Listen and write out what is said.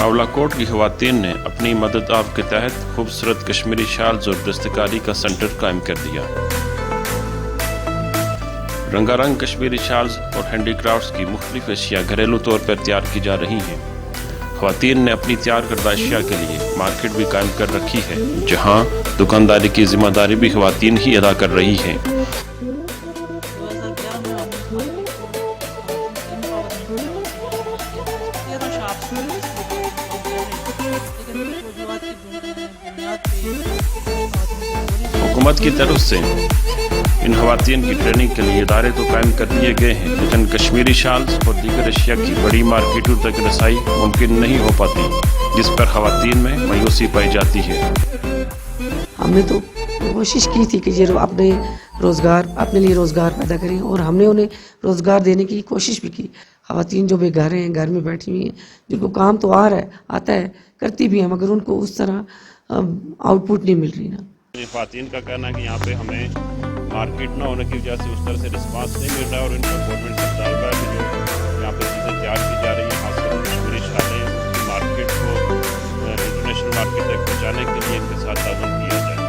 راولاکوٹ کی خواتین نے اپنی مدد آپ کے تحت خوبصورت کشمیری شالز اور دستکاری کا سینٹر قائم کر دیا۔ رنگا رنگ کشمیری شالز اور ہینڈی کرافٹس کی مختلف اشیاء گھریلو طور پر تیار کی جا رہی ہیں۔ خواتین نے اپنی تیار کردہ اشیاء کے لیے مارکیٹ بھی قائم کر رکھی ہے، جہاں دکانداری کی ذمہ داری بھی خواتین ہی ادا کر رہی ہیں۔ حکومت کی طرف سے ان خواتین کی ٹریننگ کے لیے ادارے تو قائم کر دیے گئے ہیں، لیکن کشمیری شالز اور دیگر اشیاء کی بڑی مارکیٹوں تک رسائی ممکن نہیں ہو پاتی، جس پر خواتین میں مایوسی پائی جاتی ہے۔ ہم نے تو کوشش کی تھی کہ یہ اپنے لیے روزگار پیدا کریں، اور ہم نے انہیں روزگار دینے کی کوشش بھی کی۔ خواتین جو بے گھر ہیں، گھر میں بیٹھی ہوئی ہیں، جن کو کام تو آتا ہے، کرتی بھی ہیں، مگر ان کو اس طرح آؤٹ پٹ نہیں مل رہی نا۔ خواتین کا کہنا ہے کہ یہاں پہ ہمیں مارکیٹ نہ ہونے کی وجہ سے اس طرح سے رسپانس نہیں مل رہا ہے، اور ان کا گورنمنٹ سے طالبہ ہے کہ جو یہاں پہ چیزیں تیار کی جا رہی ہیں، خاص کر کشمیری شالیں، مارکیٹ کو انٹرنیشنل مارکیٹ تک پہنچانے کے لیے ان کے ساتھ تعاون کیا جائے۔